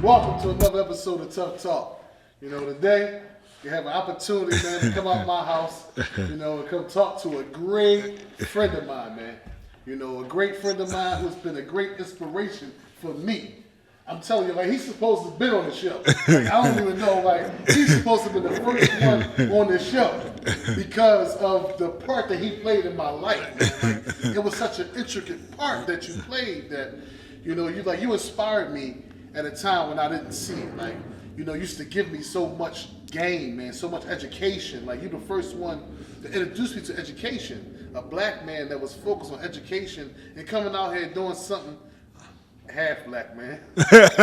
Welcome to another episode of Tough Talk. You know, today you have an opportunity, man, to come out my house, you know, and come talk to a great friend of mine, man. You know, a great friend of mine who's been a great inspiration for me. I'm telling you, like, he's supposed to have been on the show. Like, I don't even know, like, he's supposed to have been the first one on the show because of the part that he played in my life, man. Like, it was such an intricate part that you played that, you know, you inspired me at a time when I didn't see it. Like, you know, you used to give me so much game, man, so much education. Like, you're the first one to introduce me to education. A black man that was focused on education and coming out here doing something half black, man. Coming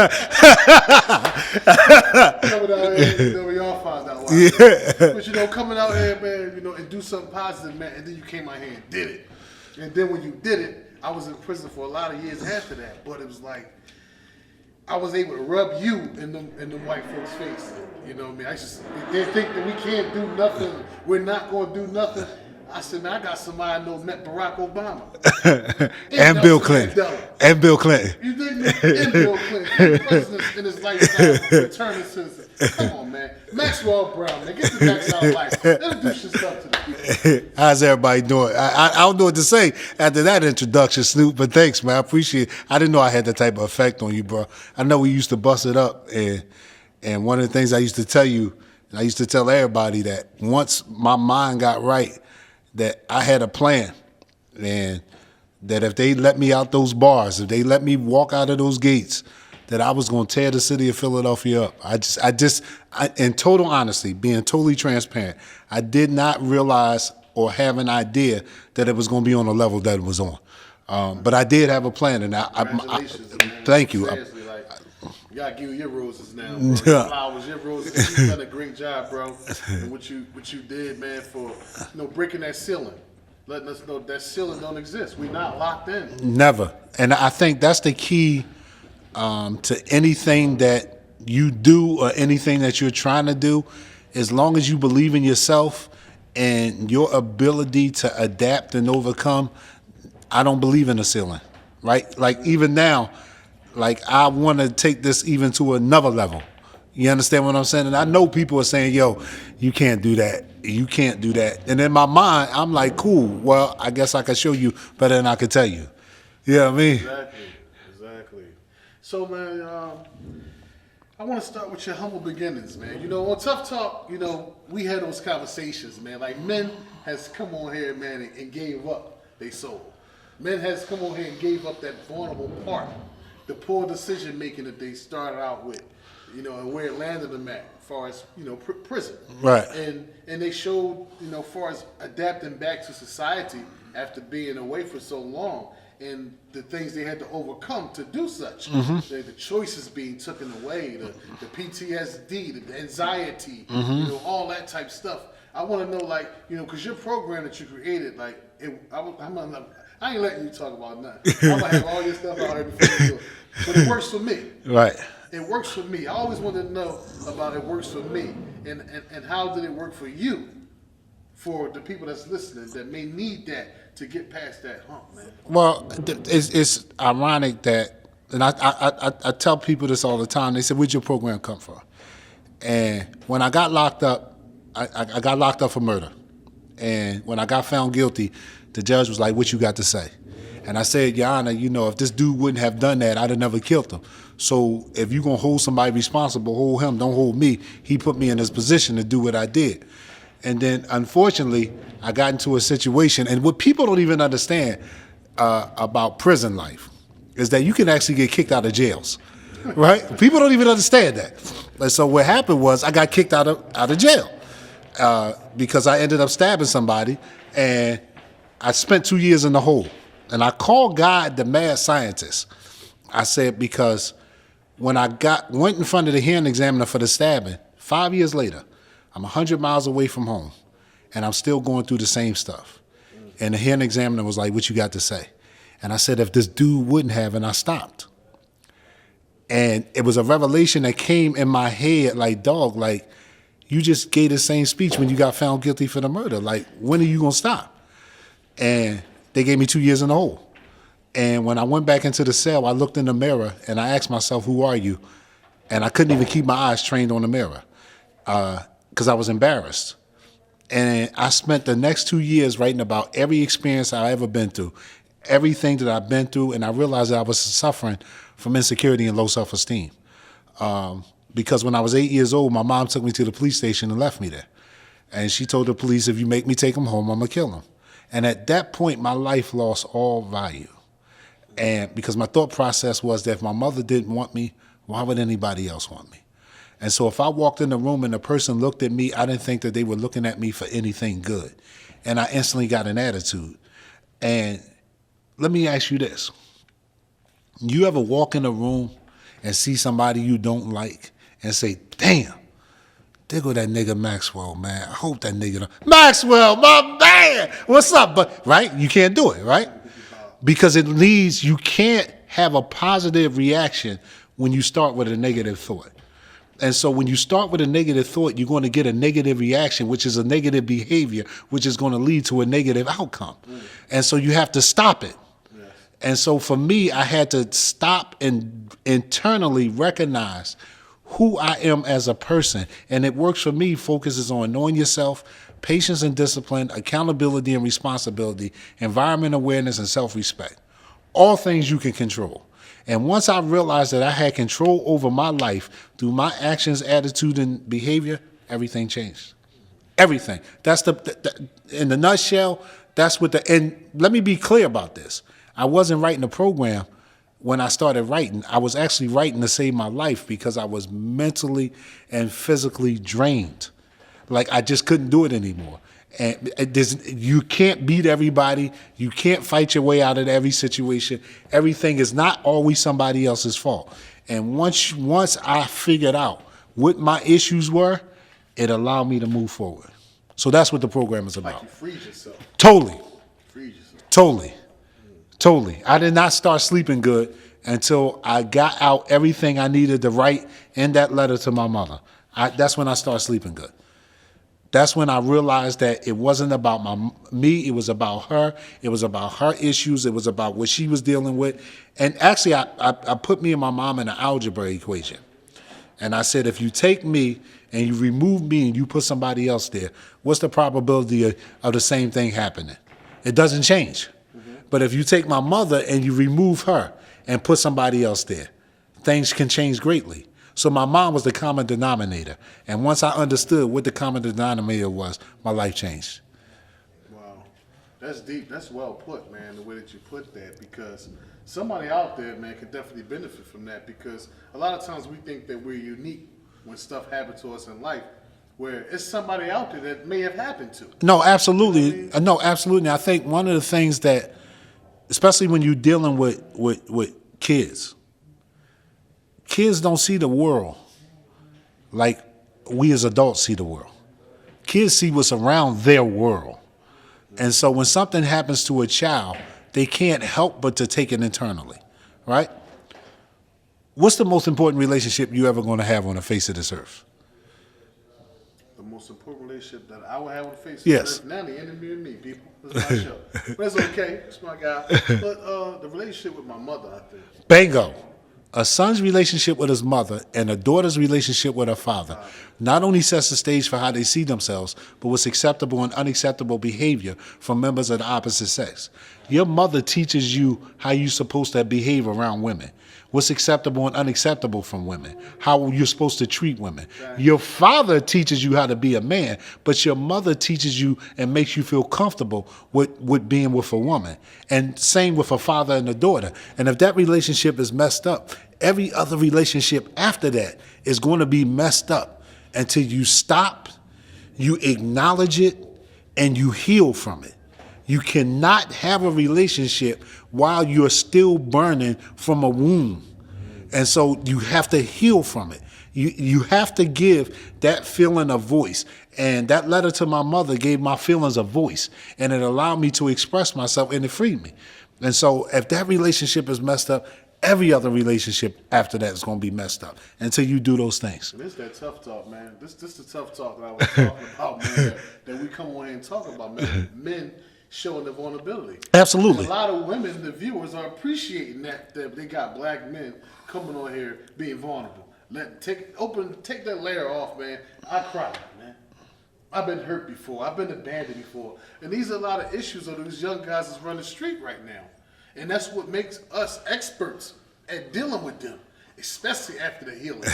out here, you know, we all found out why. Yeah. But, you know, coming out here, man, you know, and do something positive, man, and then you came out here and did it. And then when you did it, I was in prison for a lot of years after that. But it was like, I was able to rub you in the white folks' face. You know what I mean? They think that we can't do nothing. We're not going to do nothing. I said, man, I got somebody I know met Barack Obama. and Bill Clinton. And Bill Clinton. You think? And Bill Clinton. Presidents in his lifetime, returning citizen. Come on, man. Maxwell Brown, man. Get the Maxwell life. Introduce yourself to the people. How's everybody doing? I don't know what to say after that introduction, Snoop, but thanks, man. I appreciate it. I didn't know I had that type of effect on you, bro. I know we used to bust it up, and one of the things I used to tell you, and I used to tell everybody that once my mind got right, that I had a plan, and that if they let me out those bars, if they let me walk out of those gates, that I was going to tear the city of Philadelphia up. I in total honesty, being totally transparent, I did not realize or have an idea that it was going to be on the level that it was on. But I did have a plan, and Congratulations, man. Thank you. Seriously, like, you gotta give you your roses now, bro. Your flowers, your roses. You've done a great job, bro. And what you did, man, for breaking that ceiling, letting us know that ceiling don't exist. We're not locked in. Never. And I think that's the key to anything that you do or anything that you're trying to do. As long as you believe in yourself and your ability to adapt and overcome, I don't believe in a ceiling, right? Like, even now, like, I want to take this even to another level. You understand what I'm saying? And I know people are saying, yo, you can't do that. You can't do that. And in my mind, I'm like, cool. Well, I guess I can show you better than I can tell you. You know what I mean? Exactly. So, man, I want to start with your humble beginnings, man. You know, on Tough Talk, you know, we had those conversations, man. Like, men has come on here, man, and gave up their soul. Men has come on here and gave up that vulnerable part, the poor decision making that they started out with, you know, and where it landed them at, as far as, you know, prison. Right. And they showed, you know, as far as adapting back to society after being away for so long, and the things they had to overcome to do such. Mm-hmm. The choices being taken away, the PTSD, the anxiety, you know, all that type stuff. I want to know, like, you know, because your program that you created, like, I ain't letting you talk about nothing. I'm going to have all your stuff out here before you do it. But it works for me. Right. It works for me. I always wanted to know about it works for me. And how did it work for you? For the people that's listening that may need that to get past that hump, man. Well, it's ironic that, and I tell people this all the time. They say, where'd your program come from? And when I got locked up, I got locked up for murder. And when I got found guilty, the judge was like, what you got to say? And I said, Your Honor, you know, if this dude wouldn't have done that, I'd have never killed him. So if you're going to hold somebody responsible, hold him, don't hold me. He put me in this position to do what I did. And then, unfortunately, I got into a situation, and what people don't even understand about prison life is that you can actually get kicked out of jails, right? People don't even understand that. And so what happened was I got kicked out of jail because I ended up stabbing somebody, and I spent 2 years in the hole. And I called God the mad scientist. I said, because when I went in front of the hearing examiner for the stabbing, 5 years later, I'm 100 miles away from home, and I'm still going through the same stuff. And the hearing examiner was like, what you got to say? And I said, if this dude wouldn't have, and I stopped. And it was a revelation that came in my head like, dog, like, you just gave the same speech when you got found guilty for the murder. Like, when are you going to stop? And they gave me 2 years in the hole. And when I went back into the cell, I looked in the mirror and I asked myself, who are you? And I couldn't even keep my eyes trained on the mirror because I was embarrassed. And I spent the next 2 years writing about every experience I ever been through, everything that I've been through, and I realized that I was suffering from insecurity and low self-esteem. Because when I was 8 years old, my mom took me to the police station and left me there. And she told the police, if you make me take him home, I'm going to kill him. And at that point, my life lost all value. And because my thought process was that if my mother didn't want me, why would anybody else want me? And so if I walked in the room and the person looked at me, I didn't think that they were looking at me for anything good. And I instantly got an attitude. And let me ask you this. You ever walk in a room and see somebody you don't like and say, damn, there go that nigga Maxwell, man. I hope that nigga Maxwell, my man, what's up? But right? You can't do it, right? Because it leads, you can't have a positive reaction when you start with a negative thought. And so when you start with a negative thought, you're going to get a negative reaction, which is a negative behavior, which is going to lead to a negative outcome. And so you have to stop it. Yes. And so for me, I had to stop and internally recognize who I am as a person. And it works for me, focuses on knowing yourself, patience and discipline, accountability and responsibility, environment awareness and self-respect. All things you can control. And once I realized that I had control over my life through my actions, attitude, and behavior, everything changed. Everything. That's in the nutshell, that's what and let me be clear about this. I wasn't writing a program when I started writing. I was actually writing to save my life because I was mentally and physically drained. Like I just couldn't do it anymore. And you can't beat everybody. You can't fight your way out of every situation. Everything is not always somebody else's fault. And once I figured out what my issues were, it allowed me to move forward. So that's what the program is about. Like you freed yourself. Totally. Freed yourself. Totally. I did not start sleeping good until I got out everything I needed to write in that letter to my mother. That's when I started sleeping good. That's when I realized that it wasn't about me, it was about her. It was about her issues. It was about what she was dealing with. And actually, I put me and my mom in an algebra equation. And I said, if you take me and you remove me and you put somebody else there, what's the probability of the same thing happening? It doesn't change. Mm-hmm. But if you take my mother and you remove her and put somebody else there, things can change greatly. So my mom was the common denominator. And once I understood what the common denominator was, my life changed. Wow. That's deep. That's well put, man, the way that you put that. Because somebody out there, man, could definitely benefit from that. Because a lot of times we think that we're unique when stuff happens to us in life, where it's somebody out there that may have happened to. No, absolutely. You know what I mean? No, absolutely. I think one of the things that, especially when you're dealing with kids, kids don't see the world like we as adults see the world. Kids see what's around their world. And so when something happens to a child, they can't help but to take it internally, right? What's the most important relationship you ever going to have on the face of this earth? The most important relationship that I will have on the face of Yes. the earth, now the enemy and me, people. That's my show. But it's okay. It's my guy. But the relationship with my mother, I think. Bingo. A son's relationship with his mother and a daughter's relationship with her father not only sets the stage for how they see themselves, but what's acceptable and unacceptable behavior from members of the opposite sex. Your mother teaches you how you're supposed to behave around women, what's acceptable and unacceptable from women, how you're supposed to treat women. Your father teaches you how to be a man, but your mother teaches you and makes you feel comfortable with being with a woman. And same with a father and a daughter. And if that relationship is messed up, every other relationship after that is going to be messed up until you stop, you acknowledge it, and you heal from it. You cannot have a relationship while you're still burning from a wound. And so you have to heal from it. You have to give that feeling a voice. And that letter to my mother gave my feelings a voice. And it allowed me to express myself, and it freed me. And so if that relationship is messed up, every other relationship after that is going to be messed up until you do those things. This is that tough talk, man. This the tough talk that I was talking about, man, that we come on here and talk about, man. Men showing their vulnerability. Absolutely. And a lot of women, the viewers, are appreciating that they got black men coming on here being vulnerable. Take that layer off, man. I cried, man. I've been hurt before. I've been abandoned before. And these are a lot of issues of these young guys that's running the street right now. And that's what makes us experts at dealing with them, especially after the healing.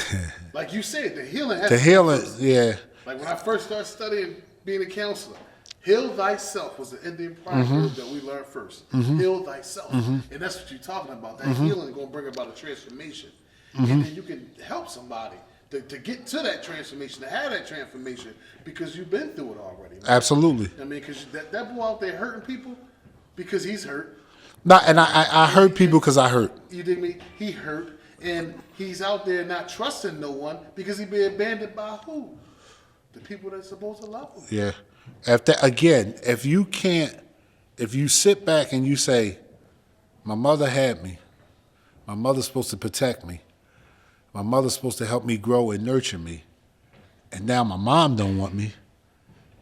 Like you said, the healing has to come first. Yeah. Like when I first started studying being a counselor, heal thyself was the Indian proverb that we learned first. Heal thyself. And that's what you're talking about. That healing is going to bring about a transformation. And then you can help somebody to get to that transformation, to have that transformation, because you've been through it already. Man. Absolutely. I mean, because that boy out there hurting people because he's hurt. No, and I hurt people because I hurt. You dig me? He hurt, and he's out there not trusting no one because he been abandoned by who? The people that's supposed to love him. Yeah. If you sit back and you say, my mother had me, my mother's supposed to protect me, my mother's supposed to help me grow and nurture me, and now my mom don't want me,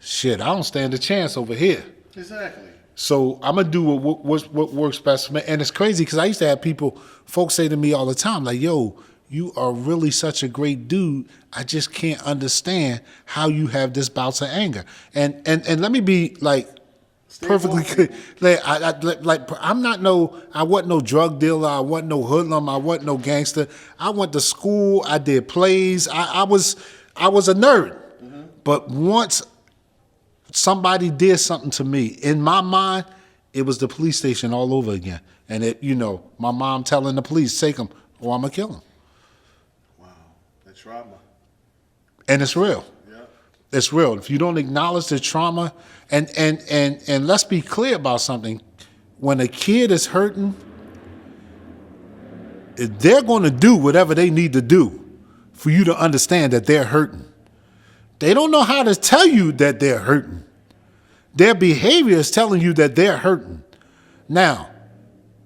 shit, I don't stand a chance over here. Exactly. So I'm going to do what works best for me. And it's crazy because I used to have folks say to me all the time, like, yo, you are really such a great dude. I just can't understand how you have this bouts of anger. And let me be like perfectly good. I wasn't no drug dealer. I wasn't no hoodlum. I wasn't no gangster. I went to school. I did plays. I was a nerd. But once somebody did something to me, in my mind, it was the police station all over again. And my mom telling the police, take him or I'm gonna kill him. Trauma. And it's real. Yeah. It's real. If you don't acknowledge the trauma, and let's be clear about something. When a kid is hurting, they're going to do whatever they need to do for you to understand that they're hurting. They don't know how to tell you that they're hurting. Their behavior is telling you that they're hurting. Now,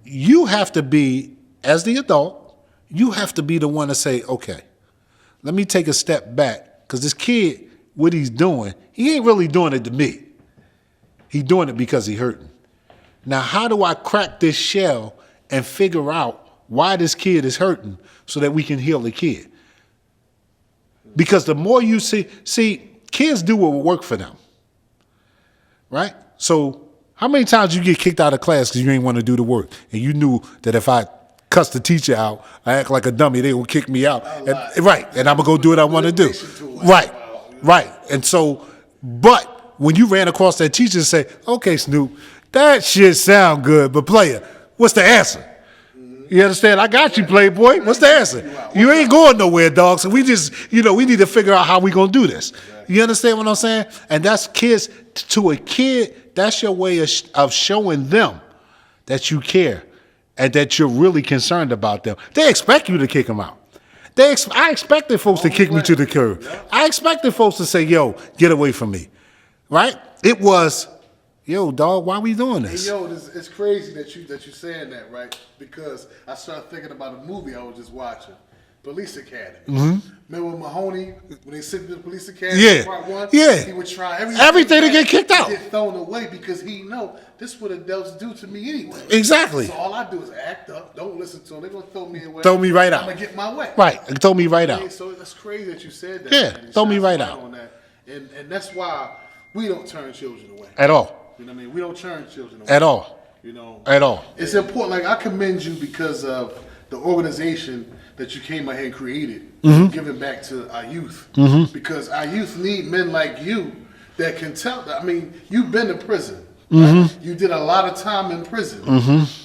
you have to be, as the adult, you have to be the one to say, okay, let me take a step back, because this kid, what he's doing, he ain't really doing it to me. He's doing it because he's hurting. Now, how do I crack this shell and figure out why this kid is hurting so that we can heal the kid? Because the more you see, kids do what will work for them, right? So how many times you get kicked out of class because you ain't want to do the work, and you knew that if I cuss the teacher out, I act like a dummy, they will kick me out. And I'm going to go do what I want to do. Right. And so, but when you ran across that teacher and say, okay, Snoop, that shit sound good, but player, what's the answer? You understand? I got you, Playboy. What's the answer? You ain't going nowhere, dog. So we just, we need to figure out how we going to do this. You understand what I'm saying? And that's kids, to a kid, that's your way of showing them that you care and that you're really concerned about them. They expect you to kick them out. I expected folks to kick me to the curb. I expected folks to say, yo, get away from me. Right? It was, yo, dog, why we doing this? Hey, yo, it's crazy that you saying that, right? Because I started thinking about a movie I was just watching, Police Academy. Remember when Mahoney, when they sent to the Police Academy part one? Yeah. He would try everything to get kicked out. Get thrown away because he know this what adults do to me anyway. Exactly. So all I do is act up. Don't listen to them. They're going to throw me away. Throw me right out. I'm going to get my way. Right. Throw me right out. So that's crazy that you said that. Yeah. Throw me right out. On that. And that's why we don't turn children away. At all. You know what I mean? We don't turn children away. At all. At all. It's important. Like, I commend you because of the organization that you came out here and created, giving back to our youth. Because our youth need men like you that can tell. I mean, you've been in prison. Right? You did a lot of time in prison.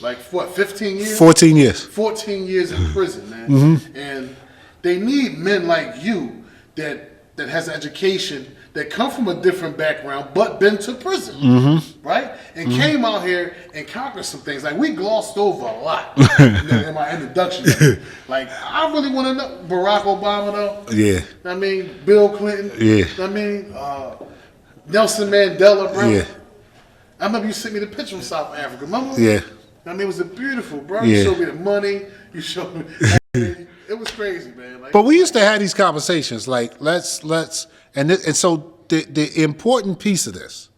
Like, what, 15 years? 14 years. 14 years in prison, man. And they need men like you that has education, that come from a different background, but been to prison, right? And came out here and conquered some things. Like, we glossed over a lot in my introduction. Like, I really want to know Barack Obama, though. Yeah. I mean, Bill Clinton. Yeah. I mean, Nelson Mandela, bro. Yeah. I remember you sent me the picture from South Africa, remember? Yeah. I mean, it was beautiful, bro. Yeah. You showed me the money. You showed me. It was crazy, man. Like, but we used to have these conversations, like and so the important piece of this,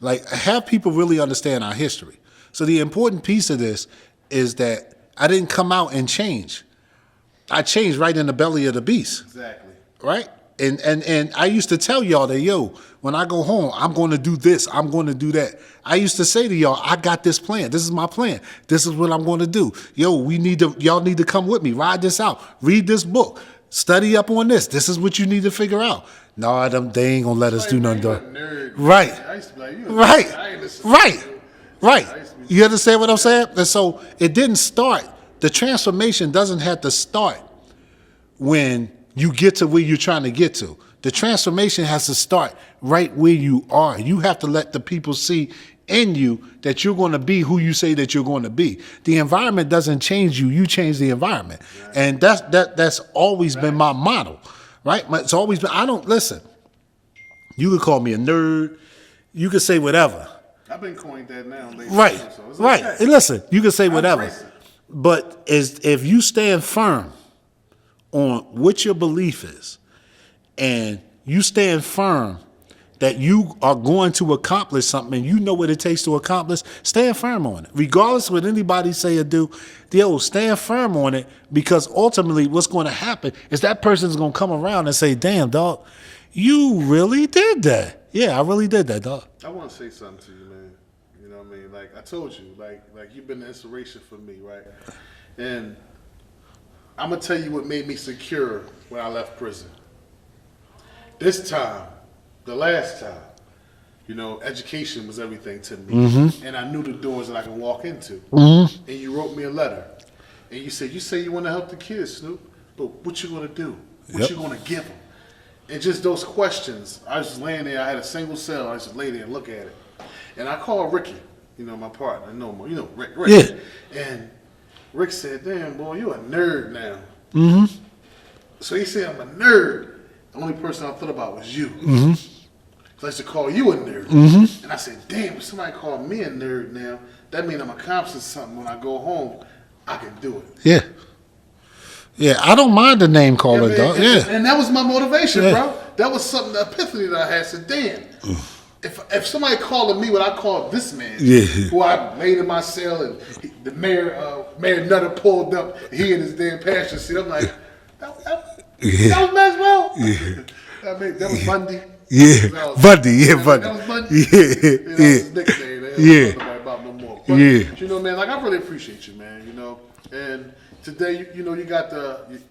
like, have people really understand our history. So the important piece of this is that I didn't come out and change. I changed right in the belly of the beast. Exactly. Right? And I used to tell y'all that, yo, when I go home, I'm going to do this. I'm going to do that. I used to say to y'all, I got this plan. This is my plan. This is what I'm going to do. Yo, y'all need to come with me. Ride this out. Read this book. Study up on this. This is what you need to figure out. No, they ain't going to let us do nothing. Right. I used to be like, you Right. I ain't listening to you. Right. I used to be- You understand what I'm saying? And so it didn't start. The transformation doesn't have to start when you get to where you're trying to get to. The transformation has to start right where you are. You have to let the people see in you that you're going to be who you say that you're going to be. The environment doesn't change you. You change the environment. Right. And that's always been my model, right? It's always been, listen, you could call me a nerd. You could say whatever. I've been coined that now. Right, so it's right. okay. And listen, you can say whatever. Racing. But if you stand firm on what your belief is, and you stand firm that you are going to accomplish something and you know what it takes to accomplish, stand firm on it. Regardless of what anybody say or do, stand firm on it, because ultimately what's going to happen is that person's going to come around and say, damn, dog, you really did that. Yeah, I really did that, dog. I want to say something to you, man. You know what I mean? Like I told you, like you've been the inspiration for me, right? And I'm going to tell you what made me secure when I left prison. This time, the last time, education was everything to me. Mm-hmm. And I knew the doors that I could walk into. Mm-hmm. And you wrote me a letter. And you said you want to help the kids, Snoop, but what you going to do? What you going to give them? And just those questions. I was just laying there. I had a single cell. I just lay there and look at it. And I called Ricky, my partner. Rick. Yeah. And Rick said, damn, boy, you a nerd now. Mm-hmm. So he said, I'm a nerd. The only person I thought about was you. Mm-hmm. So I used to call you a nerd. Mm-hmm. And I said, damn, if somebody called me a nerd now, that means I'm accomplishing something. When I go home, I can do it. Yeah. Yeah, I don't mind the name calling, dog. Yeah. And that was my motivation, bro. That was something, the epiphany that I had. I said, damn, if somebody calling me what I call this man, who I laid in my cell and the Mayor Nutter pulled up, he in his damn passenger seat, I'm like, that was Maxwell? Yeah. That was Bundy. Yeah, Bundy. That was Bundy. Yeah. That was his nickname. Yeah. About no more. But, man, like, I really appreciate you, man, and today, you got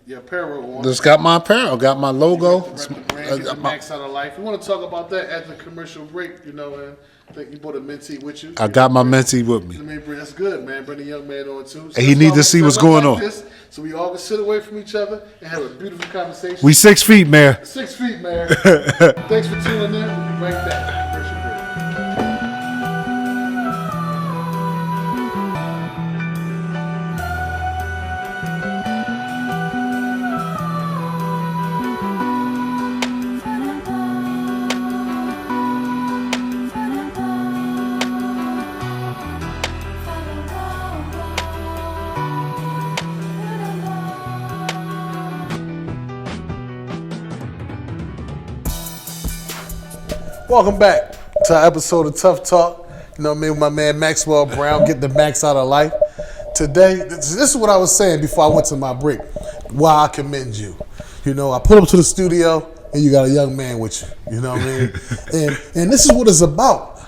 your apparel on. Just got my apparel, got my logo. Get the max out of life. We want to talk about that at the commercial break, and I think you brought a mentee with you. I got my mentee with me. That's good, man. Bring the young man on, too. So and he need to see what's going on. So we all can sit away from each other and have a beautiful conversation. We 6 feet, Mayor. 6 feet, Mayor. Thanks for tuning in. We'll be right back. Welcome back to our episode of Tough Talk. With my man Maxwell Brown, get the max out of life. Today, this is what I was saying before I went to my break. Why I commend you. I put up to the studio and you got a young man with you. You know what I mean? and this is what it's about.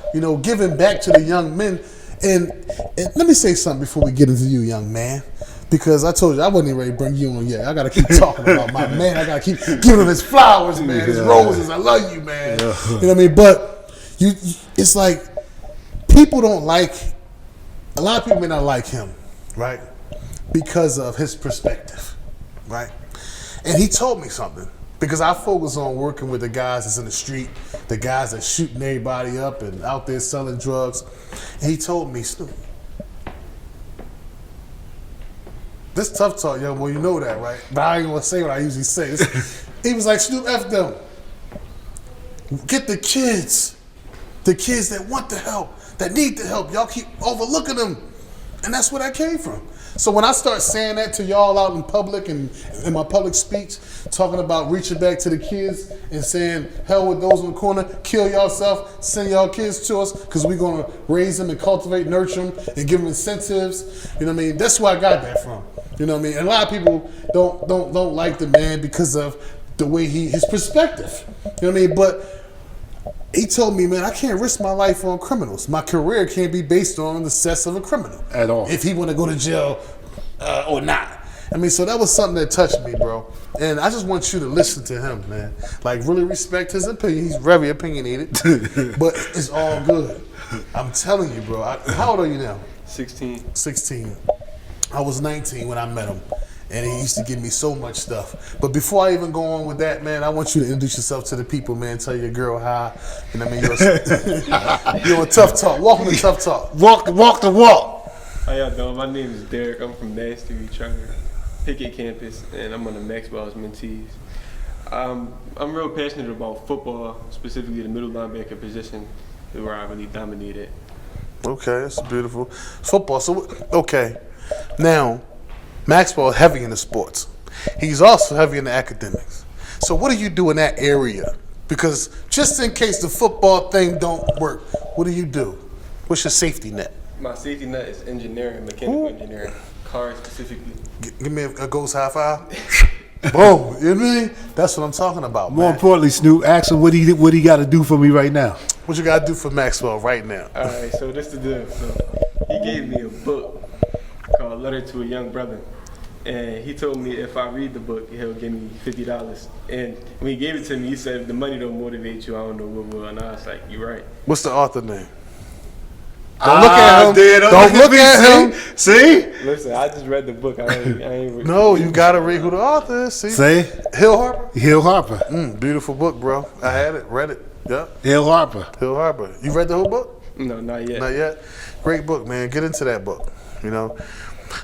Giving back to the young men. And let me say something before we get into you, young man. Because I told you I wasn't even ready to bring you on yet. I gotta keep talking about my man. I gotta keep giving him his flowers, man, his roses. I love you, man. You know what I mean? But it's like people don't like. A lot of people may not like him, right? Because of his perspective, right? And he told me something. Because I focus on working with the guys that's in the street, the guys that shooting everybody up and out there selling drugs. And he told me, Snoop, this Tough Talk, young boy, you know that, right? But I ain't gonna say what I usually say. He was like, Snoop, F them. Get the kids that want the help, that need the help. Y'all keep overlooking them. And that's where that came from. So when I start saying that to y'all out in public and in my public speech, talking about reaching back to the kids and saying, hell with those in the corner, kill yourself, send y'all kids to us, because we're going to raise them and cultivate, nurture them, and give them incentives. You know what I mean? That's where I got that from. You know what I mean? And a lot of people don't like the man because of the way his perspective. You know what I mean? But he told me, man, I can't risk my life on criminals. My career can't be based on the success of a criminal At all. if he want to go to jail or not. I mean, so that was something that touched me, bro. And I just want you to listen to him, man. Like, really respect his opinion. He's very opinionated, but it's all good. I'm telling you, bro. How old are you now? 16. 16. I was 19 when I met him, and he used to give me so much stuff. But before I even go on with that, man, I want you to introduce yourself to the people, man. Tell your girl hi. You know what I mean? You're a Tough Talk. Welcome to Tough Talk. Walk the walk. How y'all doing? My name is Derek. I'm from Nasty Charter, Pickett campus, and I'm on the Maxwell's mentees. I'm real passionate about football, specifically the middle linebacker position, where I really dominated. Okay, that's beautiful. Football. So, okay. Now, Maxwell heavy in the sports. He's also heavy in the academics. So what do you do in that area? Because just in case the football thing don't work, what do? What's your safety net? My safety net is engineering, mechanical engineering, cars specifically. Give me a ghost high five. Boom. You know what I mean? That's what I'm talking about, More man. importantly, Snoop, ask him what he got to do for me right now. What you got to do for Maxwell right now? All right, so this is the deal. So he gave me a book called Letter to a Young Brother. And he told me if I read the book, he'll give me $50. And when he gave it to me, he said, if the money don't motivate you, I don't know what will. And I was like, you're right. What's the author name? Don't look at him. Dude, Don't look at him. See? Listen, I just read the book. I ain't No, you got to read who the author is. See? Hill Harper? Hill Harper. Beautiful book, bro. I had it, read it. Yep. Hill Harper. Hill Harper. You read the whole book? No, not yet. Not yet? Great book, man. Get into that book, you know.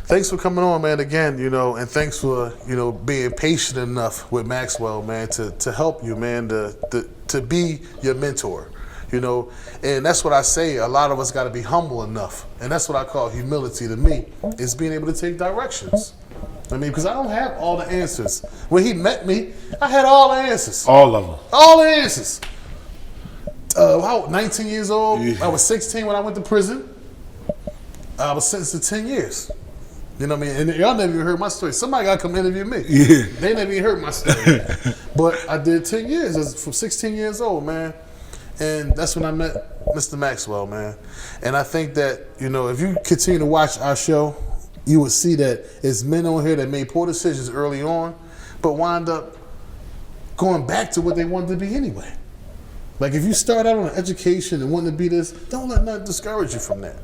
Thanks for coming on, man, again, you know, and thanks for, you know, being patient enough with Maxwell, man, to help you, man, to be your mentor, you know. And that's what I say. A lot of us got to be humble enough. And that's what I call humility to me, is being able to take directions. I mean, because I don't have all the answers. When he met me, I had all the answers. All of them. All the answers. 19 years old. I was 16 when I went to prison. I was sentenced to 10 years. You know what I mean? And y'all never even heard my story. Somebody got to come interview me. Yeah. They never even heard my story. But I did 10 years from 16 years old, man. And that's when I met Mr. Maxwell, man. And I think that, you know, if you continue to watch our show, you would see that it's men on here that made poor decisions early on, but wind up going back to what they wanted to be anyway. Like, if you start out on an education and wanting to be this, don't let nothing discourage you from that.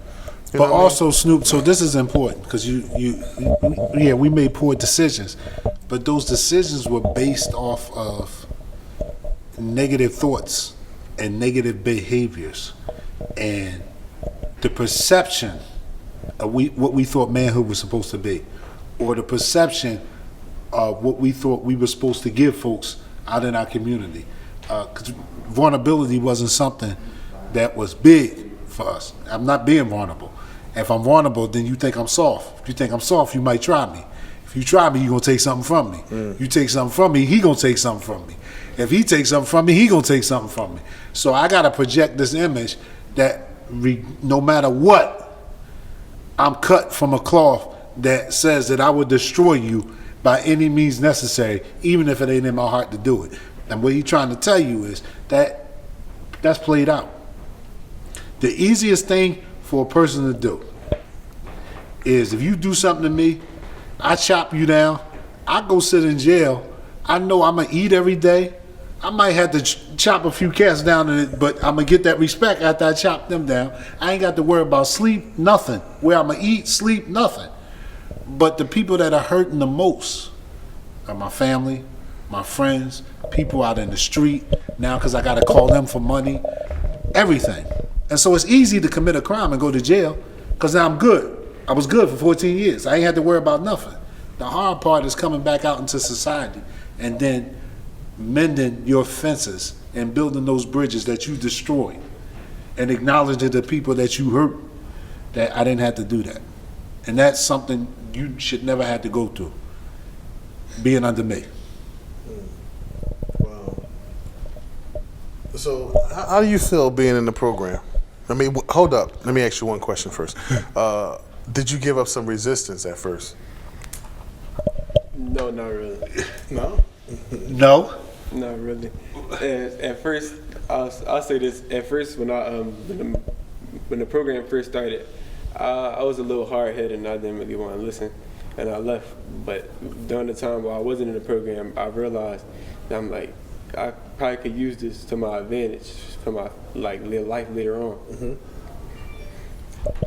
You But know what I mean? also, Snoop, so this is important because we made poor decisions, but those decisions were based off of negative thoughts and negative behaviors and the perception of what we thought manhood was supposed to be, or the perception of what we thought we were supposed to give folks out in our community. Because vulnerability wasn't something that was big for us. I'm not being vulnerable. If I'm vulnerable, then you think I'm soft. If you think I'm soft, you might try me. If you try me, you're going to take something from me. You take something from me, he going to take something from me. If he takes something from me, he going to take something from me. So I got to project this image that no matter what, I'm cut from a cloth that says that I would destroy you by any means necessary, even if it ain't in my heart to do it. And what he's trying to tell you is that that's played out. The easiest thing for a person to do is if you do something to me, I chop you down, I go sit in jail, I know I'm going to eat every day. I might have to chop a few cats down in it, but I'm going to get that respect after I chop them down. I ain't got to worry about sleep, nothing. Where I'm going to eat, sleep, nothing. But the people that are hurting the most are my family, my friends, people out in the street now because I got to call them for money, everything. And so it's easy to commit a crime and go to jail because now I'm good. I was good for 14 years. I ain't had to worry about nothing. The hard part is coming back out into society and then mending your fences and building those bridges that you destroyed and acknowledging the people that you hurt that I didn't have to do that. And that's something you should never have to go through, being under me. Wow. So how do you feel being in the program? I mean, hold up. Let me ask you one question first. Did you give up some resistance at first? No, not really. No. No. Not really. At first, I'll say this. At first, when when the program first started, I was a little hard-headed and I didn't really want to listen, and I left. But during the time while I wasn't in the program, I realized that I'm like, I probably could use this to my advantage for my life later on. Mm-hmm.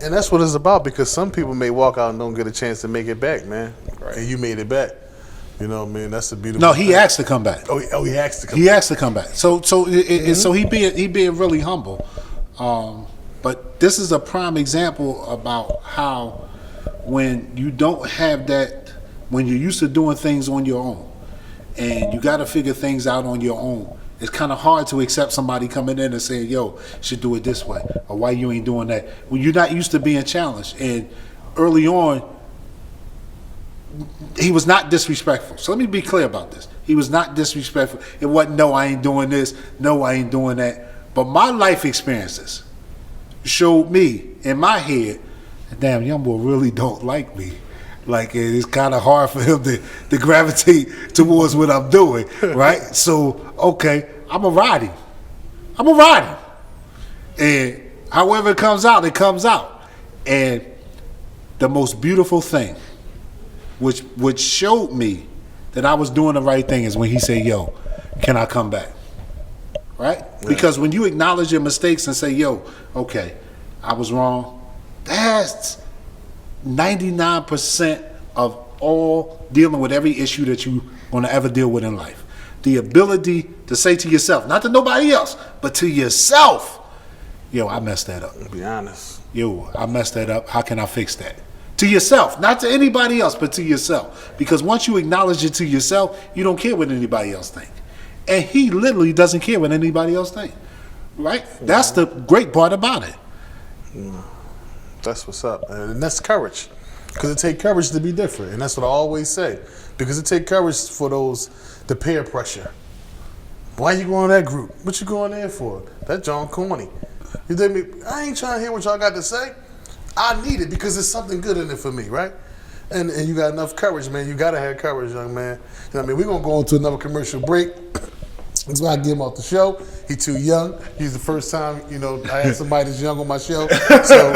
And that's what it's about, because some people may walk out and don't get a chance to make it back, man. Right. And you made it back. You know what I mean? That's a beautiful No, he thing. asked to come back. Oh, he asked to come He back. asked to come back. So he being really humble. But this is a prime example about how when you don't have that, when you're used to doing things on your own, and you got to figure things out on your own, it's kind of hard to accept somebody coming in and saying, yo, you should do it this way, or why you ain't doing that, when you're not used to being challenged. And early on, he was not disrespectful. So let me be clear about this. He was not disrespectful. It wasn't, no, I ain't doing this, no, I ain't doing that. But my life experiences showed me in my head, damn, young boy really don't like me. Like, it's kind of hard for him to gravitate towards what I'm doing, right? So, okay, I'm going to ride him. And however it comes out, it comes out. And the most beautiful thing, which showed me that I was doing the right thing, is when he said, yo, can I come back? Right? Yeah. Because when you acknowledge your mistakes and say, yo, okay, I was wrong, that's 99% of all dealing with every issue that you're going to ever deal with in life. The ability to say to yourself, not to nobody else, but to yourself, yo, I messed that up. Be honest. Yo, I messed that up. How can I fix that? To yourself, not to anybody else, but to yourself. Because once you acknowledge it to yourself, you don't care what anybody else thinks. And he literally doesn't care what anybody else thinks. Right? That's the great part about it. That's what's up. And that's courage. Because it takes courage to be different. And that's what I always say. Because it takes courage for the peer pressure. Why you going to that group? What you going there for? That John corny. You dig me? I ain't trying to hear what y'all got to say. I need it because there's something good in it for me, right? And you got enough courage, man. You got to have courage, young man. You know what I mean? We're going to go into another commercial break. That's why I get him off the show. He's too young. He's the first time, I had somebody that's young on my show. So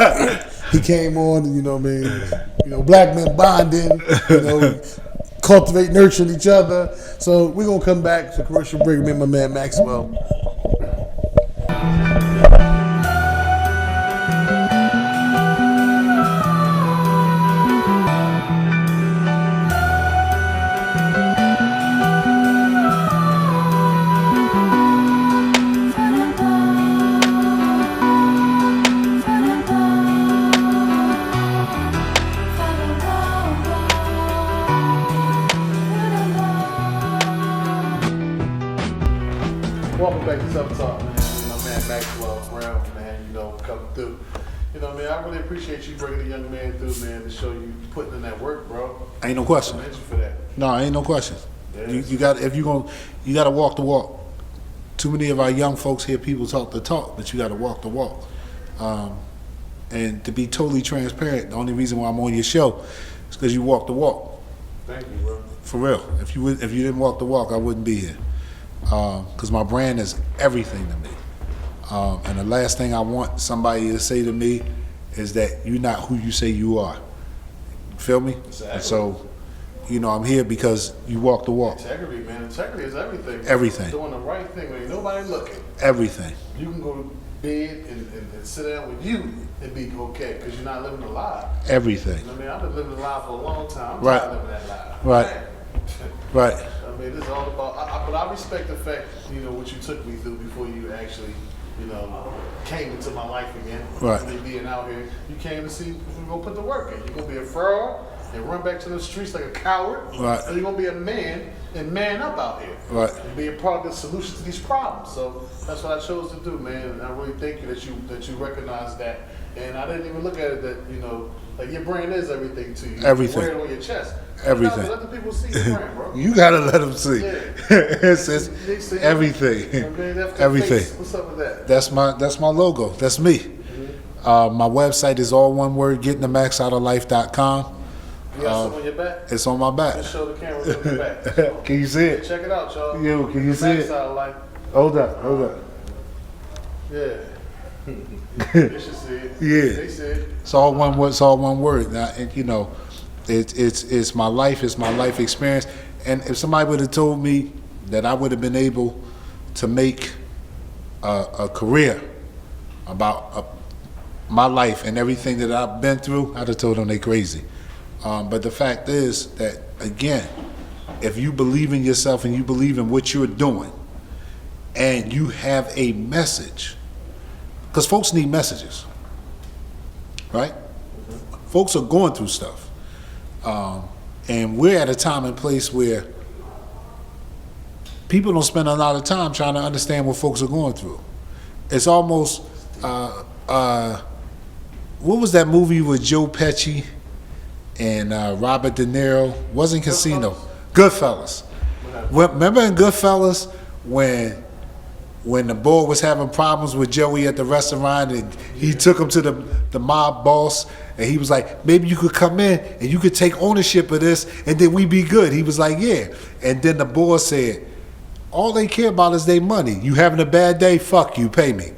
he came on, and, what I mean? Black men bonding, cultivate, nurturing each other. So we're going to come back to commercial break. Me and my man Maxwell. Welcome back to Tufftalk, man. My man Maxwell Brown, man, coming through. Man, I really appreciate you bringing the young man through, man, to show you putting in that work, bro. Ain't no question. I commend you for that. No, ain't no question. Yes. You got to walk the walk. Too many of our young folks hear people talk the talk, but you got to walk the walk. And to be totally transparent, the only reason why I'm on your show is because you walk the walk. Thank you, bro. For real. If you didn't walk the walk, I wouldn't be here. Because my brand is everything to me. And the last thing I want somebody to say to me is that you're not who you say you are. You feel me? Exactly. And so, I'm here because you walk the walk. Integrity, man. Integrity is everything. Everything. Doing the right thing when ain't nobody looking. Everything. You can go to bed and sit down with you and be okay because you're not living a lie. Everything. I mean, I've been living a lie for a long time. I'm Right. tired of living that lie. Right. Right. I mean, this is all about. But I respect the fact, what you took me through before you actually, came into my life again. Right. Me being out here, you came to see if we're gonna put the work in. You're gonna be a fraud and run back to the streets like a coward. Right. Or you're gonna be a man and man up out here. Right. And be a part of the solution to these problems. So that's what I chose to do, man. And I really thank you that you recognize that. And I didn't even look at it that like your brand is everything to you. Everything. You wear it on your chest. Everything. Let the people see your brand, bro. You gotta let them see. Yeah. it's They see everything. Everything. Face. What's up with that? That's my logo. That's me. My website is all one word, gettingthemaxoutoflife.com. You got something on your back? It's on my back. Just show the camera on your back. Can you see it? Check it out, y'all. Yo, can you see it? Backside of life. Hold up. Yeah. They should see it. Yeah. They see it. It's all one word. It's all one word. Now, and, you know, it's my life. It's my life experience. And if somebody would have told me that I would have been able to make a career about my life and everything that I've been through, I'd have told them they crazy. But the fact is that, again, if you believe in yourself and you believe in what you're doing, and you have a message, because folks need messages, right? Folks are going through stuff. And we're at a time and place where people don't spend a lot of time trying to understand what folks are going through. It's almost, what was that movie with Joe Pesci and Robert De Niro? Wasn't Casino. Goodfellas. Remember in Goodfellas when the boy was having problems with Joey at the restaurant and he took him to the mob boss and he was like, maybe you could come in and you could take ownership of this and then we be good. He was like, yeah. And then the boss said, all they care about is their money. You having a bad day? Fuck you, pay me.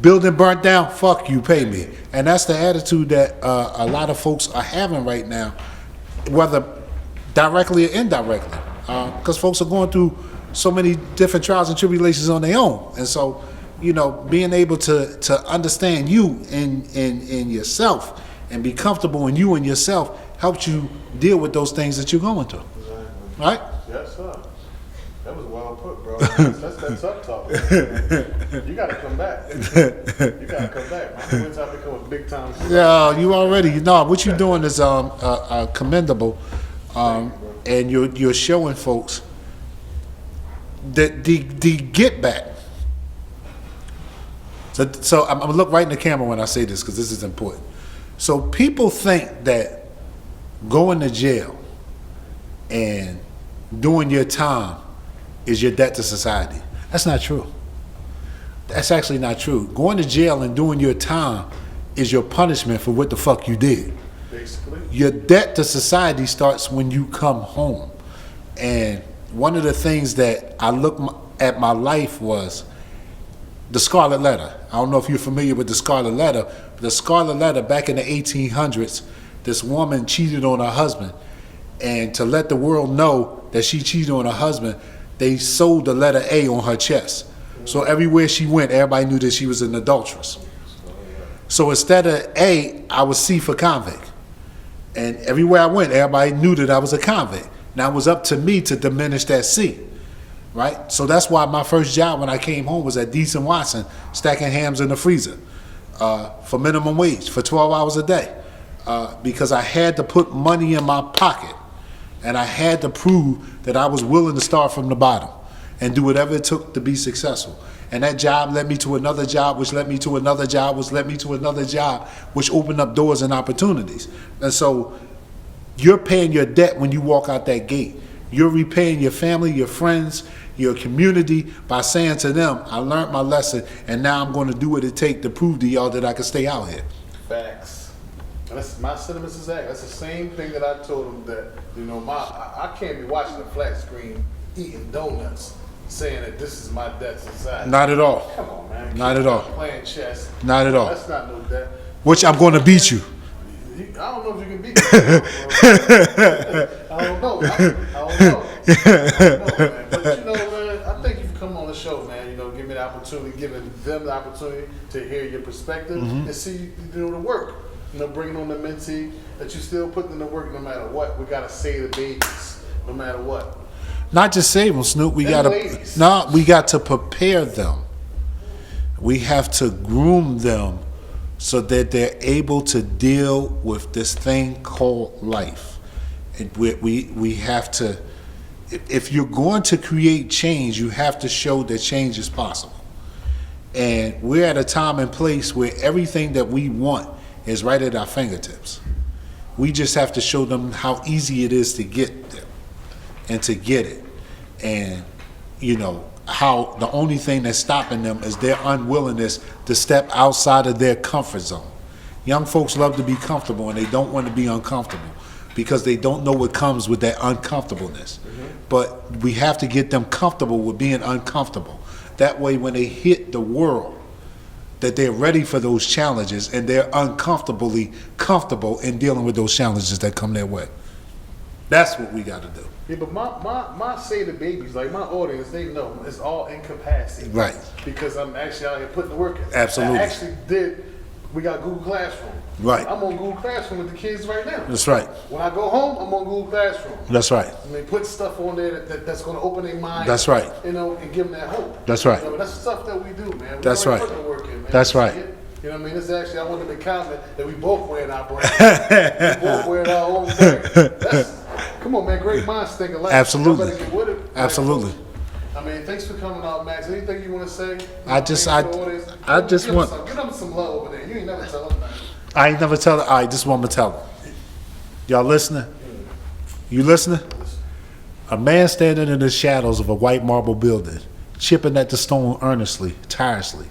Building burnt down? Fuck you, pay me. And that's the attitude that a lot of folks are having right now, whether directly or indirectly, because folks are going through so many different trials and tribulations on their own. And so, you know, being able to understand you and yourself and be comfortable in you and yourself helps you deal with those things that you're going through. Exactly. Right? Yes, sir. That was well put, bro. That's that tough talk. Man. You gotta come back. You gotta come back. Man. Once I become a big time. Yeah, you already. No, what you're doing is commendable, and you're showing folks that the get back. So I'm gonna look right in the camera when I say this because this is important. So people think that going to jail and doing your time is your debt to society. That's not true. That's actually not true. Going to jail and doing your time is your punishment for what the fuck you did. Basically. Your debt to society starts when you come home. And one of the things that I look at my life was the Scarlet Letter. I don't know if you're familiar with the Scarlet Letter. The Scarlet Letter, back in the 1800s, this woman cheated on her husband. And to let the world know that she cheated on her husband, they sewed the letter A on her chest. So everywhere she went, everybody knew that she was an adulteress. So instead of A, I was C for convict. And everywhere I went, everybody knew that I was a convict. Now it was up to me to diminish that C, right? So that's why my first job when I came home was at Dees & Watson, stacking hams in the freezer for minimum wage for 12 hours a day because I had to put money in my pocket and I had to prove that I was willing to start from the bottom and do whatever it took to be successful. And that job led me to another job, which led me to another job, which led me to another job, which opened up doors and opportunities. And so you're paying your debt when you walk out that gate. You're repaying your family, your friends, your community by saying to them, I learned my lesson and now I'm going to do what it takes to prove to y'all that I can stay out here. Facts. And that's my sentiments exact. That's the same thing that I told them that, you know, I can't be watching a flat screen eating donuts saying that this is my debt to society. Not at all. Come on, man. Not at all. Playing chess. Not at all. That's not no debt. Which I'm going to beat you. I don't know if you can beat me. I don't know. I don't know, man. But you know, man, I thank you for coming on the show, man. You know, giving me the opportunity, giving them the opportunity to hear your perspective and see, you know, the work. You know, bringing on the mentee that you still putting in the work no matter what. We gotta save the babies, no matter what. Not just save them, Snoop. We got to prepare them. We have to groom them so that they're able to deal with this thing called life. And we have to, if you're going to create change, you have to show that change is possible. And we're at a time and place where everything that we want is right at our fingertips. We just have to show them how easy it is to get them and to get it. And, you know, how the only thing that's stopping them is their unwillingness to step outside of their comfort zone. Young folks love to be comfortable and they don't want to be uncomfortable. because they don't know what comes with that uncomfortableness. But we have to get them comfortable with being uncomfortable. That way, when they hit the world, that they're ready for those challenges and they're uncomfortably comfortable in dealing with those challenges that come their way. That's what we got to do. Yeah, but my say to babies, like my audience, they know it's all incapacity. Right. Because I'm actually out here putting the work in. Absolutely. I actually we got Google Classroom. Right. I'm on Google Classroom with the kids right now. That's right. When I go home, I'm on Google Classroom. That's right. And they put stuff on there that's going to open their mind. That's right. You know, and give them that hope. That's right. You know, that's the stuff that we do, man. We That's already right. put the work in, man. That's right. You know what I mean? It's actually, I wanted to comment that we both wearing our brand. We both wearing our own brand. Come on, man. Great minds think alike. Absolutely. Y'all better get with it. Absolutely. Like, I mean, thanks for coming out, Max. Anything you want to say? I just want. Give them some love over there. You ain't never tell them, man. I ain't never tell her. All right, this is what I'm gonna tell them. Y'all listening? You listening? A man standing in the shadows of a white marble building, chipping at the stone earnestly, tirelessly.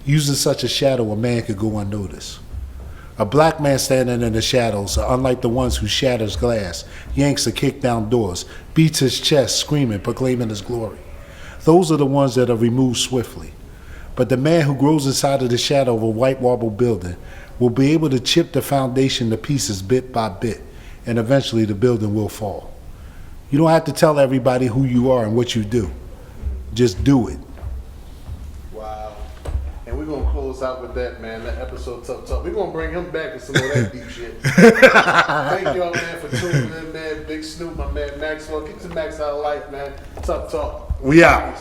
Using such a shadow, a man could go unnoticed. A black man standing in the shadows, unlike the ones who shatters glass, yanks or kick down doors, beats his chest, screaming, proclaiming his glory. Those are the ones that are removed swiftly. But the man who grows inside of the shadow of a white marble building will be able to chip the foundation to pieces bit by bit, and eventually the building will fall. You don't have to tell everybody who you are and what you do. Just do it. Wow. And we're going to close out with that, man. That episode, Tough Talk. We're going to bring him back with some of that deep shit. Thank y'all, man, for tuning in, man. Bigsnoop, my man Maxwell. Get to Max out of life, man. Tough Talk. We out.